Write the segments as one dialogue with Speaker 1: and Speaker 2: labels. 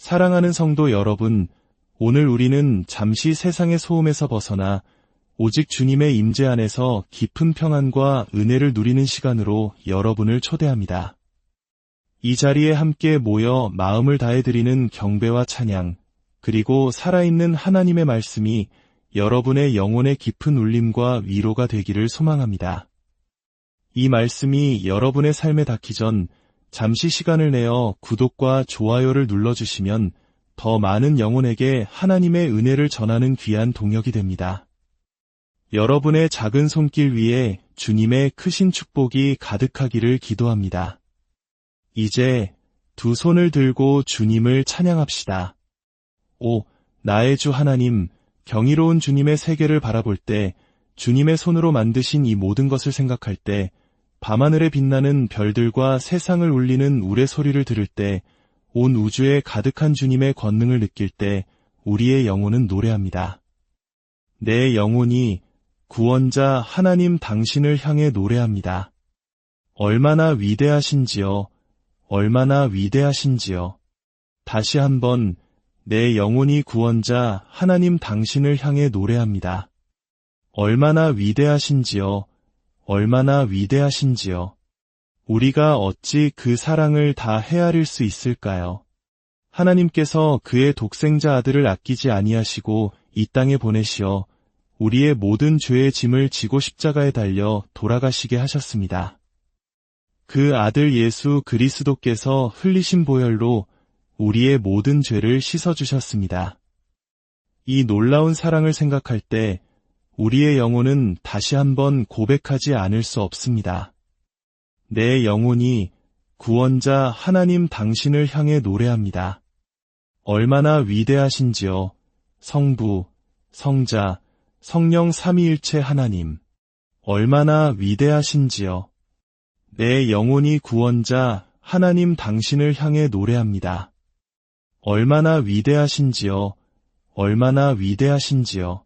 Speaker 1: 사랑하는 성도 여러분, 오늘 우리는 잠시 세상의 소음에서 벗어나 오직 주님의 임재 안에서 깊은 평안과 은혜를 누리는 시간으로 여러분을 초대합니다. 이 자리에 함께 모여 마음을 다해 드리는 경배와 찬양, 그리고 살아있는 하나님의 말씀이 여러분의 영혼의 깊은 울림과 위로가 되기를 소망합니다. 이 말씀이 여러분의 삶에 닿기 전 잠시 시간을 내어 구독과 좋아요를 눌러주시면 더 많은 영혼에게 하나님의 은혜를 전하는 귀한 동역이 됩니다. 여러분의 작은 손길 위에 주님의 크신 축복이 가득하기를 기도합니다. 이제 두 손을 들고 주님을 찬양합시다. 오, 나의 주 하나님, 경이로운 주님의 세계를 바라볼 때, 주님의 손으로 만드신 이 모든 것을 생각할 때, 밤하늘에 빛나는 별들과 세상을 울리는 우레소리를 들을 때, 온 우주에 가득한 주님의 권능을 느낄 때, 우리의 영혼은 노래합니다. 내 영혼이 구원자 하나님 당신을 향해 노래합니다. 얼마나 위대하신지요. 얼마나 위대하신지요. 다시 한번 내 영혼이 구원자 하나님 당신을 향해 노래합니다. 얼마나 위대하신지요. 얼마나 위대하신지요. 우리가 어찌 그 사랑을 다 헤아릴 수 있을까요? 하나님께서 그의 독생자 아들을 아끼지 아니하시고 이 땅에 보내시어 우리의 모든 죄의 짐을 지고 십자가에 달려 돌아가시게 하셨습니다. 그 아들 예수 그리스도께서 흘리신 보혈로 우리의 모든 죄를 씻어주셨습니다. 이 놀라운 사랑을 생각할 때 우리의 영혼은 다시 한번 고백하지 않을 수 없습니다. 내 영혼이 구원자 하나님 당신을 향해 노래합니다. 얼마나 위대하신지요. 성부, 성자, 성령 삼위일체 하나님. 얼마나 위대하신지요. 내 영혼이 구원자 하나님 당신을 향해 노래합니다. 얼마나 위대하신지요. 얼마나 위대하신지요.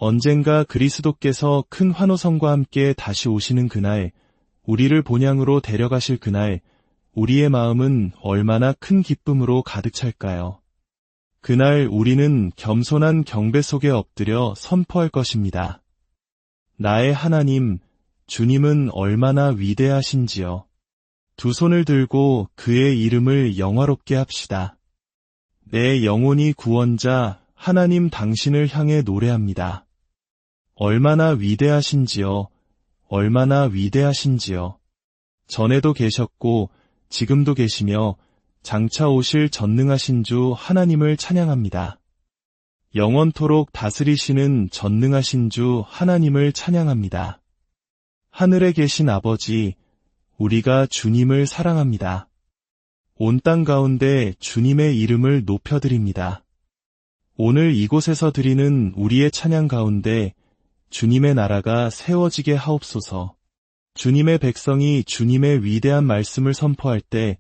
Speaker 1: 언젠가 그리스도께서 큰 환호성과 함께 다시 오시는 그날, 우리를 본향으로 데려가실 그날, 우리의 마음은 얼마나 큰 기쁨으로 가득 찰까요? 그날 우리는 겸손한 경배 속에 엎드려 선포할 것입니다. 나의 하나님, 주님은 얼마나 위대하신지요. 두 손을 들고 그의 이름을 영화롭게 합시다. 내 영혼이 구원자 하나님 당신을 향해 노래합니다. 얼마나 위대하신지요. 얼마나 위대하신지요. 전에도 계셨고 지금도 계시며 장차 오실 전능하신 주 하나님을 찬양합니다. 영원토록 다스리시는 전능하신 주 하나님을 찬양합니다. 하늘에 계신 아버지, 우리가 주님을 사랑합니다. 온 땅 가운데 주님의 이름을 높여드립니다. 오늘 이곳에서 드리는 우리의 찬양 가운데 주님의 나라가 세워지게 하옵소서. 주님의 백성이 주님의 위대한 말씀을 선포할 때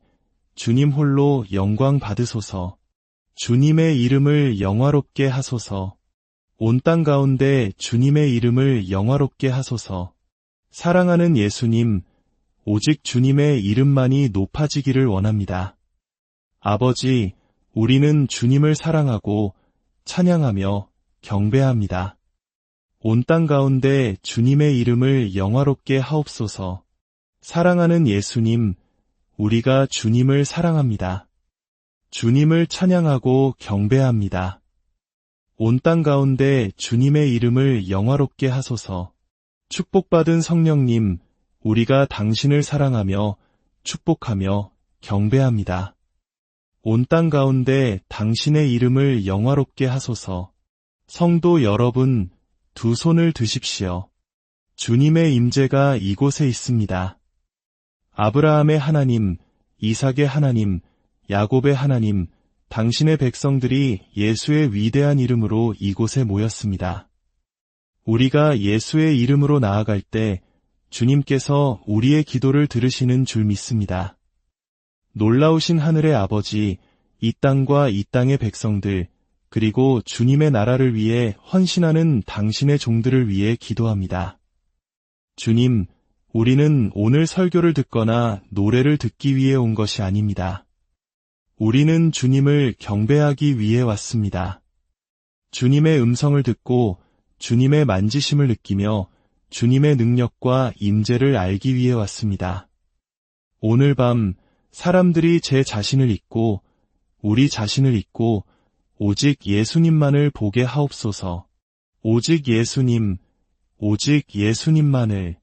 Speaker 1: 주님 홀로 영광 받으소서. 주님의 이름을 영화롭게 하소서. 온 땅 가운데 주님의 이름을 영화롭게 하소서. 사랑하는 예수님, 오직 주님의 이름만이 높아지기를 원합니다. 아버지, 우리는 주님을 사랑하고 찬양하며 경배합니다. 온 땅 가운데 주님의 이름을 영화롭게 하옵소서. 사랑하는 예수님, 우리가 주님을 사랑합니다. 주님을 찬양하고 경배합니다. 온 땅 가운데 주님의 이름을 영화롭게 하소서. 축복받은 성령님, 우리가 당신을 사랑하며 축복하며 경배합니다. 온 땅 가운데 당신의 이름을 영화롭게 하소서. 성도 여러분, 두 손을 드십시오. 주님의 임재가 이곳에 있습니다. 아브라함의 하나님, 이삭의 하나님, 야곱의 하나님, 당신의 백성들이 예수의 위대한 이름으로 이곳에 모였습니다. 우리가 예수의 이름으로 나아갈 때 주님께서 우리의 기도를 들으시는 줄 믿습니다. 놀라우신 하늘의 아버지, 이 땅과 이 땅의 백성들, 그리고 주님의 나라를 위해 헌신하는 당신의 종들을 위해 기도합니다. 주님, 우리는 오늘 설교를 듣거나 노래를 듣기 위해 온 것이 아닙니다. 우리는 주님을 경배하기 위해 왔습니다. 주님의 음성을 듣고 주님의 만지심을 느끼며 주님의 능력과 임재를 알기 위해 왔습니다. 오늘 밤 사람들이 제 자신을 잊고 우리 자신을 잊고 오직 예수님만을 보게 하옵소서. 오직 예수님, 오직 예수님만을,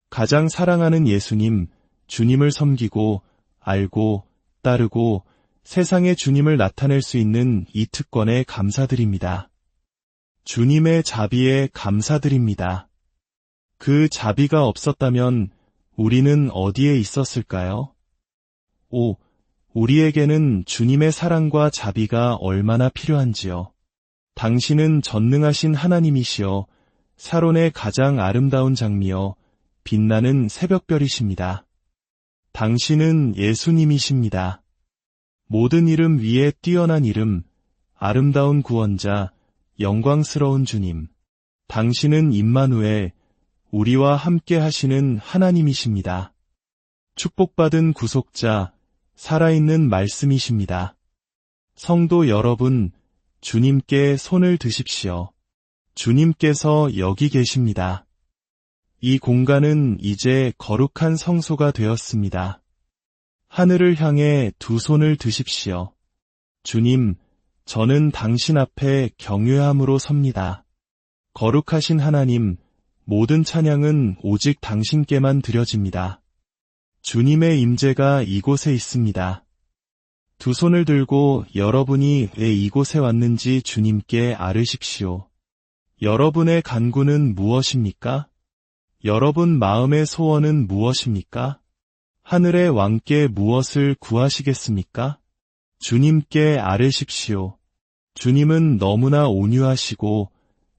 Speaker 1: 가장 사랑하는 예수님, 주님을 섬기고 알고 따르고 세상에 주님을 나타낼 수 있는 이 특권에 감사드립니다. 주님의 자비에 감사드립니다. 그 자비가 없었다면 우리는 어디에 있었을까요? 우리에게는 주님의 사랑과 자비가 얼마나 필요한지요. 당신은 전능하신 하나님이시여 사론의 가장 아름다운 장미여 빛나는 새벽별이십니다. 당신은 예수님이십니다. 모든 이름 위에 뛰어난 이름, 아름다운 구원자, 영광스러운 주님. 당신은 임마누엘, 우리와 함께 하시는 하나님이십니다. 축복받은 구속자, 살아있는 말씀이십니다. 성도 여러분, 주님께 손을 드십시오. 주님께서 여기 계십니다. 이 공간은 이제 거룩한 성소가 되었습니다. 하늘을 향해 두 손을 드십시오. 주님, 저는 당신 앞에 경외함으로 섭니다. 거룩하신 하나님, 모든 찬양은 오직 당신께만 드려집니다. 주님의 임재가 이곳에 있습니다. 두 손을 들고 여러분이 왜 이곳에 왔는지 주님께 아뢰십시오. 여러분의 간구는 무엇입니까? 여러분 마음의 소원은 무엇입니까? 하늘의 왕께 무엇을 구하시겠습니까? 주님께 아뢰십시오. 주님은 너무나 온유하시고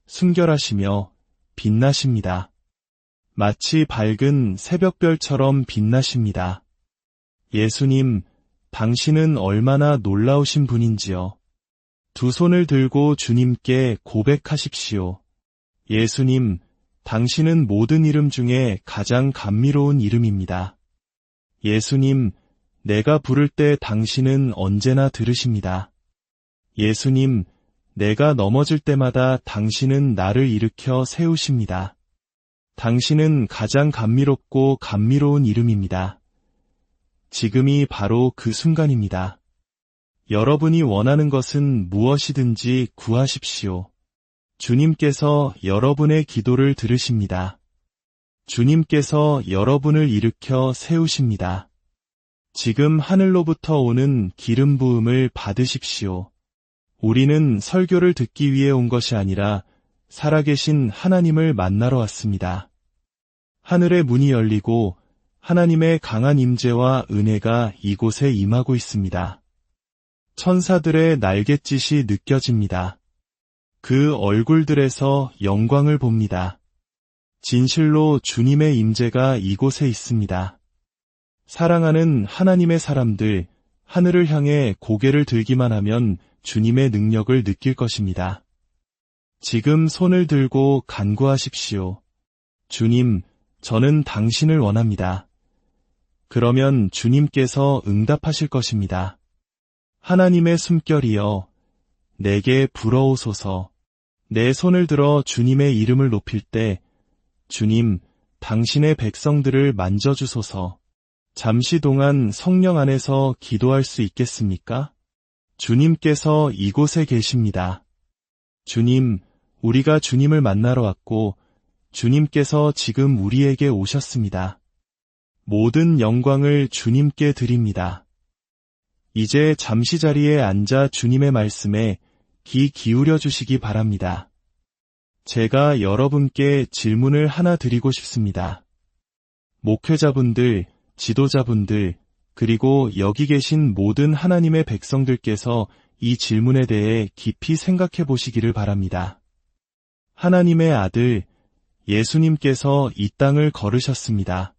Speaker 1: 순결하시며 빛나십니다. 마치 밝은 새벽별처럼 빛나십니다. 예수님, 당신은 얼마나 놀라우신 분인지요. 두 손을 들고 주님께 고백하십시오. 예수님, 당신은 모든 이름 중에 가장 감미로운 이름입니다. 예수님, 내가 부를 때 당신은 언제나 들으십니다. 예수님, 내가 넘어질 때마다 당신은 나를 일으켜 세우십니다. 당신은 가장 감미롭고 감미로운 이름입니다. 지금이 바로 그 순간입니다. 여러분이 원하는 것은 무엇이든지 구하십시오. 주님께서 여러분의 기도를 들으십니다. 주님께서 여러분을 일으켜 세우십니다. 지금 하늘로부터 오는 기름 부음을 받으십시오. 우리는 설교를 듣기 위해 온 것이 아니라 살아계신 하나님을 만나러 왔습니다. 하늘의 문이 열리고 하나님의 강한 임재와 은혜가 이곳에 임하고 있습니다. 천사들의 날갯짓이 느껴집니다. 그 얼굴들에서 영광을 봅니다. 진실로 주님의 임재가 이곳에 있습니다. 사랑하는 하나님의 사람들, 하늘을 향해 고개를 들기만 하면 주님의 능력을 느낄 것입니다. 지금 손을 들고 간구하십시오. 주님, 저는 당신을 원합니다. 그러면 주님께서 응답하실 것입니다. 하나님의 숨결이여, 내게 불어오소서. 내 손을 들어 주님의 이름을 높일 때, 주님, 당신의 백성들을 만져주소서. 잠시 동안 성령 안에서 기도할 수 있겠습니까? 주님께서 이곳에 계십니다. 주님, 우리가 주님을 만나러 왔고 주님께서 지금 우리에게 오셨습니다. 모든 영광을 주님께 드립니다. 이제 잠시 자리에 앉아 주님의 말씀에 귀 기울여 주시기 바랍니다. 제가 여러분께 질문을 하나 드리고 싶습니다. 목회자분들, 지도자분들, 그리고 여기 계신 모든 하나님의 백성들께서 이 질문에 대해 깊이 생각해 보시기를 바랍니다. 하나님의 아들, 예수님께서 이 땅을 걸으셨습니다.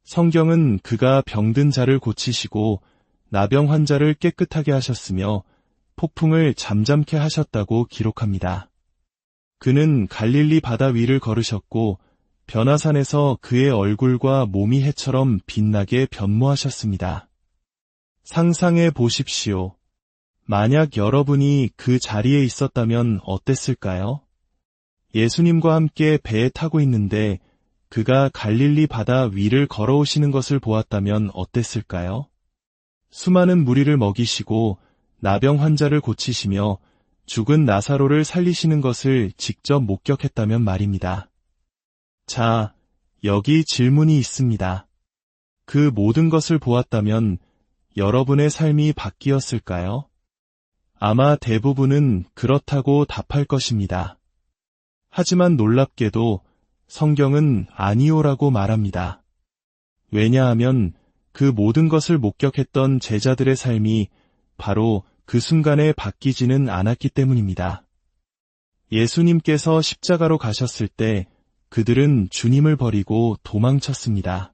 Speaker 1: 성경은 그가 병든 자를 고치시고 나병 환자를 깨끗하게 하셨으며 폭풍을 잠잠케 하셨다고 기록합니다. 그는 갈릴리 바다 위를 걸으셨고 변화산에서 그의 얼굴과 몸이 해처럼 빛나게 변모하셨습니다. 상상해 보십시오. 만약 여러분이 그 자리에 있었다면 어땠을까요? 예수님과 함께 배에 타고 있는데 그가 갈릴리 바다 위를 걸어오시는 것을 보았다면 어땠을까요? 수많은 무리를 먹이시고 나병 환자를 고치시며 죽은 나사로를 살리시는 것을 직접 목격했다면 말입니다. 자, 여기 질문이 있습니다. 그 모든 것을 보았다면 여러분의 삶이 바뀌었을까요? 아마 대부분은 그렇다고 답할 것입니다. 하지만 놀랍게도 성경은 아니오라고 말합니다. 왜냐하면 그 모든 것을 목격했던 제자들의 삶이 바로 그 순간에 바뀌지는 않았기 때문입니다. 예수님께서 십자가로 가셨을 때 그들은 주님을 버리고 도망쳤습니다.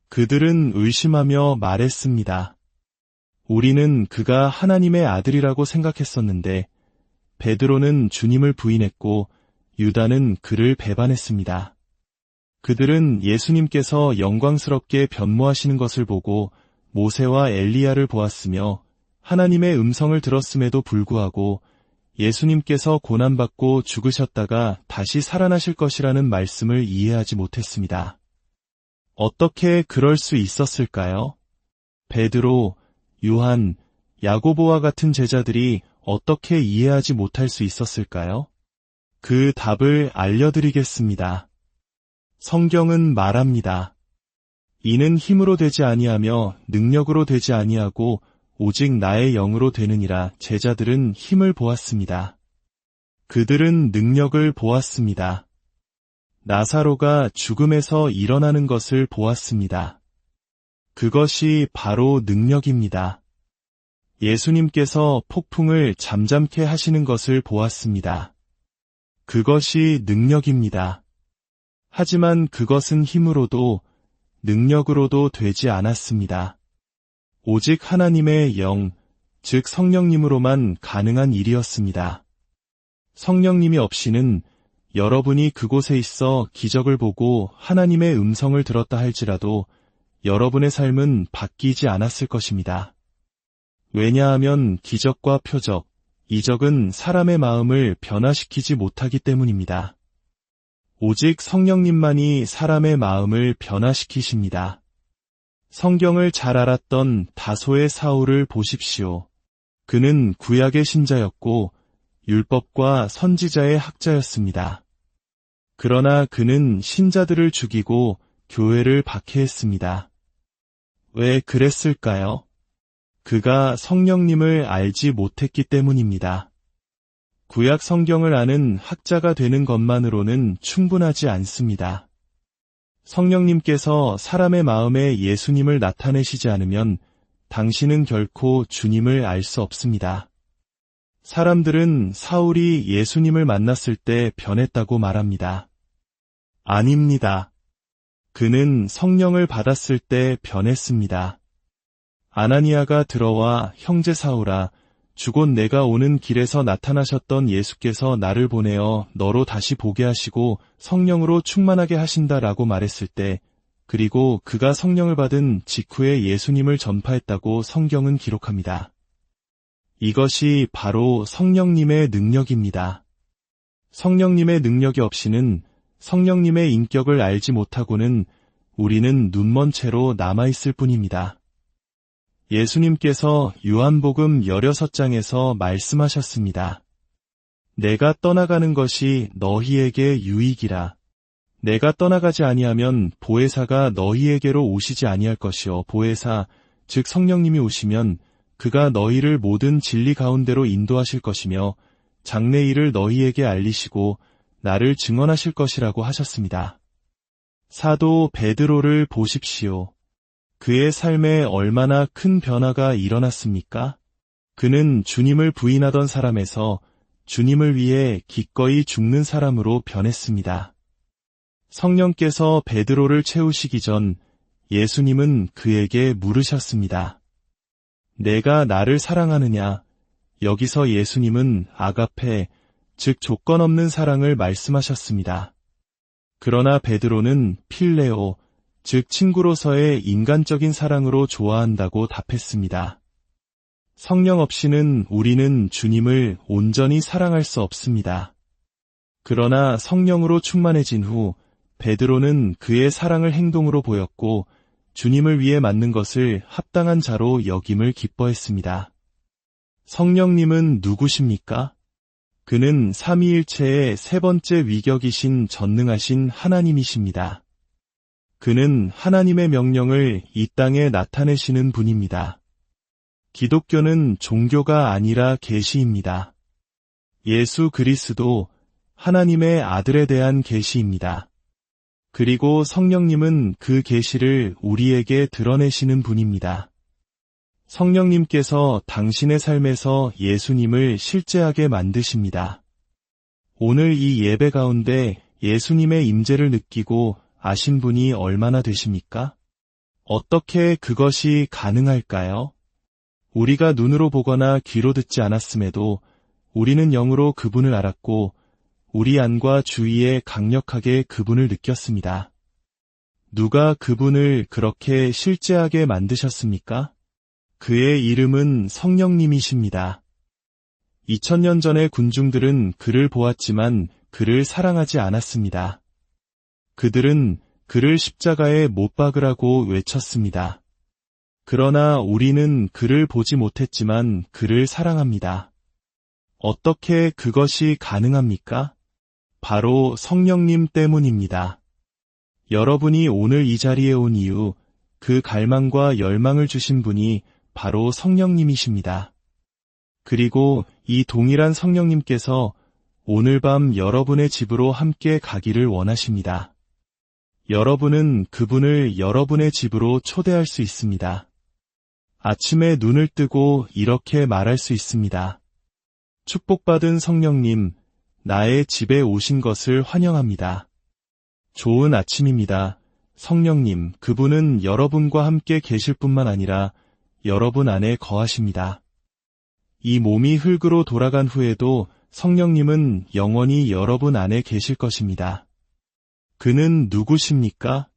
Speaker 1: 그들은 의심하며 말했습니다. 우리는 그가 하나님의 아들이라고 생각했었는데 베드로는 주님을 부인했고 유다는 그를 배반했습니다. 그들은 예수님께서 영광스럽게 변모하시는 것을 보고 모세와 엘리야를 보았으며 하나님의 음성을 들었음에도 불구하고 예수님께서 고난받고 죽으셨다가 다시 살아나실 것이라는 말씀을 이해하지 못했습니다. 어떻게 그럴 수 있었을까요? 베드로, 요한, 야고보와 같은 제자들이 어떻게 이해하지 못할 수 있었을까요? 그 답을 알려드리겠습니다. 성경은 말합니다. 이는 힘으로 되지 아니하며 능력으로 되지 아니하고 오직 나의 영으로 되느니라. 제자들은 힘을 보았습니다. 그들은 능력을 보았습니다. 나사로가 죽음에서 일어나는 것을 보았습니다. 그것이 바로 능력입니다. 예수님께서 폭풍을 잠잠케 하시는 것을 보았습니다. 그것이 능력입니다. 하지만 그것은 힘으로도 능력으로도 되지 않았습니다. 오직 하나님의 영, 즉 성령님으로만 가능한 일이었습니다. 성령님이 없이는 여러분이 그곳에 있어 기적을 보고 하나님의 음성을 들었다 할지라도 여러분의 삶은 바뀌지 않았을 것입니다. 왜냐하면 기적과 표적, 이적은 사람의 마음을 변화시키지 못하기 때문입니다. 오직 성령님만이 사람의 마음을 변화시키십니다. 성경을 잘 알았던 다소의 사울을 보십시오. 그는 구약의 신자였고 율법과 선지자의 학자였습니다. 그러나 그는 신자들을 죽이고 교회를 박해했습니다. 왜 그랬을까요? 그가 성령님을 알지 못했기 때문입니다. 구약 성경을 아는 학자가 되는 것만으로는 충분하지 않습니다. 성령님께서 사람의 마음에 예수님을 나타내시지 않으면 당신은 결코 주님을 알 수 없습니다. 사람들은 사울이 예수님을 만났을 때 변했다고 말합니다. 아닙니다. 그는 성령을 받았을 때 변했습니다. 아나니아가 들어와 형제 사울아, 주곧 내가 오는 길에서 나타나셨던 예수께서 나를 보내어 너로 다시 보게 하시고 성령으로 충만하게 하신다라고 말했을 때, 그리고 그가 성령을 받은 직후에 예수님을 전파했다고 성경은 기록합니다. 이것이 바로 성령님의 능력입니다. 성령님의 능력이 없이는 성령님의 인격을 알지 못하고는 우리는 눈먼 채로 남아있을 뿐입니다. 예수님께서 요한복음 16장에서 말씀하셨습니다. 내가 떠나가는 것이 너희에게 유익이라. 내가 떠나가지 아니하면 보혜사가 너희에게로 오시지 아니할 것이요. 보혜사, 즉 성령님이 오시면 그가 너희를 모든 진리 가운데로 인도하실 것이며 장래 일을 너희에게 알리시고 나를 증언하실 것이라고 하셨습니다. 사도 베드로를 보십시오. 그의 삶에 얼마나 큰 변화가 일어났습니까? 그는 주님을 부인하던 사람에서 주님을 위해 기꺼이 죽는 사람으로 변했습니다. 성령께서 베드로를 채우시기 전 예수님은 그에게 물으셨습니다. 내가 나를 사랑하느냐? 여기서 예수님은 아가페, 즉 조건 없는 사랑을 말씀하셨습니다. 그러나 베드로는 필레오, 즉 친구로서의 인간적인 사랑으로 좋아한다고 답했습니다. 성령 없이는 우리는 주님을 온전히 사랑할 수 없습니다. 그러나 성령으로 충만해진 후 베드로는 그의 사랑을 행동으로 보였고 주님을 위해 맞는 것을 합당한 자로 여김을 기뻐했습니다. 성령님은 누구십니까? 그는 삼위일체의 세 번째 위격이신 전능하신 하나님이십니다. 그는 하나님의 명령을 이 땅에 나타내시는 분입니다. 기독교는 종교가 아니라 계시입니다. 예수 그리스도 하나님의 아들에 대한 계시입니다. 그리고 성령님은 그 계시를 우리에게 드러내시는 분입니다. 성령님께서 당신의 삶에서 예수님을 실제하게 만드십니다. 오늘 이 예배 가운데 예수님의 임재를 느끼고 아신 분이 얼마나 되십니까? 어떻게 그것이 가능할까요? 우리가 눈으로 보거나 귀로 듣지 않았음에도 우리는 영으로 그분을 알았고 우리 안과 주위에 강력하게 그분을 느꼈습니다. 누가 그분을 그렇게 실제하게 만드셨습니까? 그의 이름은 성령님이십니다. 2000년 전의 군중들은 그를 보았지만 그를 사랑하지 않았습니다. 그들은 그를 십자가에 못 박으라고 외쳤습니다. 그러나 우리는 그를 보지 못했지만 그를 사랑합니다. 어떻게 그것이 가능합니까? 바로 성령님 때문입니다. 여러분이 오늘 이 자리에 온 이유, 그 갈망과 열망을 주신 분이 바로 성령님이십니다. 그리고 이 동일한 성령님께서 오늘 밤 여러분의 집으로 함께 가기를 원하십니다. 여러분은 그분을 여러분의 집으로 초대할 수 있습니다. 아침에 눈을 뜨고 이렇게 말할 수 있습니다. 축복받은 성령님, 나의 집에 오신 것을 환영합니다. 좋은 아침입니다. 성령님, 그분은 여러분과 함께 계실 뿐만 아니라 여러분 안에 거하십니다. 이 몸이 흙으로 돌아간 후에도 성령님은 영원히 여러분 안에 계실 것입니다. 그는 누구십니까?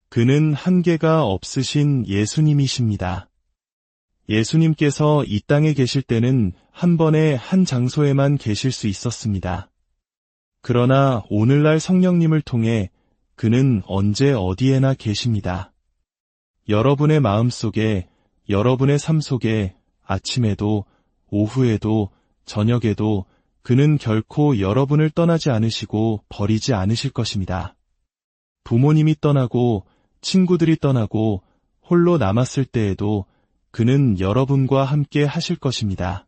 Speaker 1: 그는 한계가 없으신 예수님이십니다. 예수님께서 이 땅에 계실 때는 한 번에 한 장소에만 계실 수 있었습니다. 그러나 오늘날 성령님을 통해 그는 언제 어디에나 계십니다. 여러분의 마음 속에, 여러분의 삶 속에 아침에도, 오후에도, 저녁에도 그는 결코 여러분을 떠나지 않으시고 버리지 않으실 것입니다. 부모님이 떠나고 친구들이 떠나고 홀로 남았을 때에도 그는 여러분과 함께 하실 것입니다.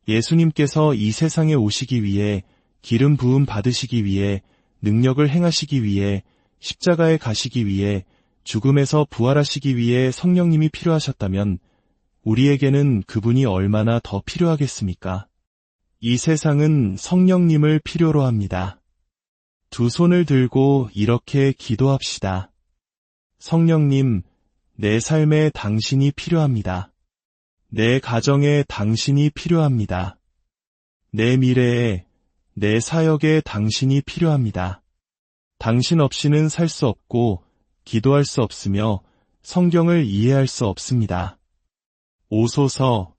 Speaker 1: 예수님께서 이 세상에 오시기 위해, 기름 부음 받으시기 위해, 능력을 행하시기 위해, 십자가에 가시기 위해, 죽음에서 부활하시기 위해 성령님이 필요하셨다면 우리에게는 그분이 얼마나 더 필요하겠습니까? 이 세상은 성령님을 필요로 합니다. 두 손을 들고 이렇게 기도합시다. 성령님, 내 삶에 당신이 필요합니다. 내 가정에 당신이 필요합니다. 내 미래에, 내 사역에 당신이 필요합니다. 당신 없이는 살 수 없고 기도할 수 없으며 성경을 이해할 수 없습니다. 오소서,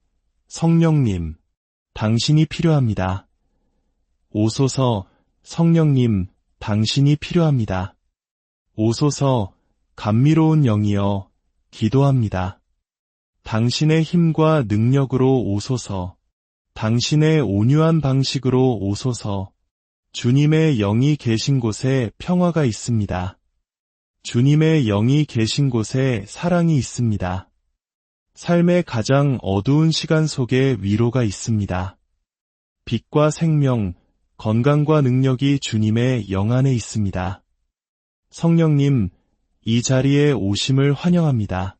Speaker 1: 성령님, 당신이 필요합니다. 오소서, 성령님, 당신이 필요합니다. 오소서, 감미로운 영이여, 기도합니다. 당신의 힘과 능력으로 오소서, 당신의 온유한 방식으로 오소서. 주님의 영이 계신 곳에 평화가 있습니다. 주님의 영이 계신 곳에 사랑이 있습니다. 삶의 가장 어두운 시간 속에 위로가 있습니다. 빛과 생명, 건강과 능력이 주님의 영 안에 있습니다. 성령님, 이 자리에 오심을 환영합니다.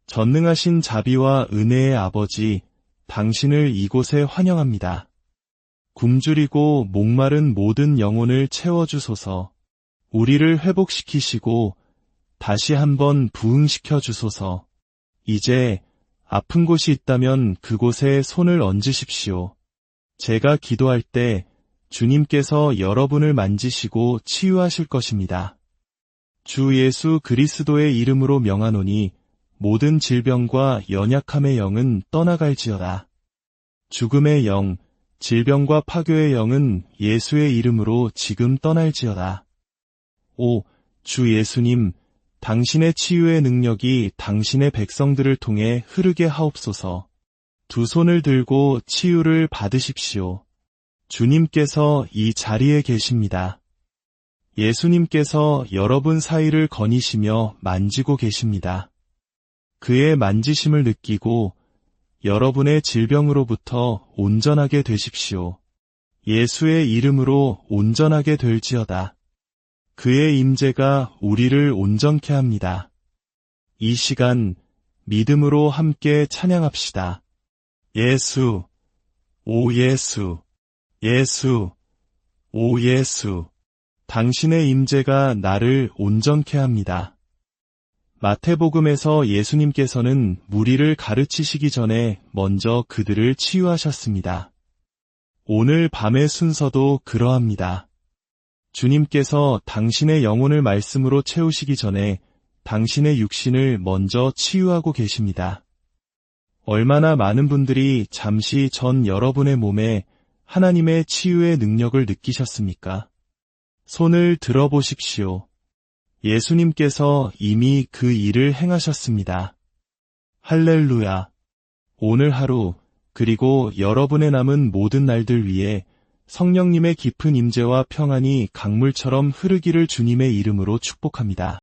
Speaker 1: 전능하신 자비와 은혜의 아버지, 당신을 이곳에 환영합니다. 굶주리고 목마른 모든 영혼을 채워주소서. 우리를 회복시키시고 다시 한번 부흥시켜 주소서. 이제 아픈 곳이 있다면 그곳에 손을 얹으십시오. 제가 기도할 때 주님께서 여러분을 만지시고 치유하실 것입니다. 주 예수 그리스도의 이름으로 명하노니 모든 질병과 연약함의 영은 떠나갈지어다. 죽음의 영, 질병과 파괴의 영은 예수의 이름으로 지금 떠날지어다. 오, 주 예수님, 당신의 치유의 능력이 당신의 백성들을 통해 흐르게 하옵소서. 두 손을 들고 치유를 받으십시오. 주님께서 이 자리에 계십니다. 예수님께서 여러분 사이를 거니시며 만지고 계십니다. 그의 만지심을 느끼고 여러분의 질병으로부터 온전하게 되십시오. 예수의 이름으로 온전하게 될지어다. 그의 임재가 우리를 온전케 합니다. 이 시간 믿음으로 함께 찬양합시다. 예수, 오 예수, 예수, 오 예수. 당신의 임재가 나를 온전케 합니다. 마태복음에서 예수님께서는 무리를 가르치시기 전에 먼저 그들을 치유하셨습니다. 오늘 밤의 순서도 그러합니다. 주님께서 당신의 영혼을 말씀으로 채우시기 전에 당신의 육신을 먼저 치유하고 계십니다. 얼마나 많은 분들이 잠시 전 여러분의 몸에 하나님의 치유의 능력을 느끼셨습니까? 손을 들어보십시오. 예수님께서 이미 그 일을 행하셨습니다. 할렐루야. 오늘 하루, 그리고 여러분의 남은 모든 날들 위해 성령님의 깊은 임재와 평안이 강물처럼 흐르기를 주님의 이름으로 축복합니다.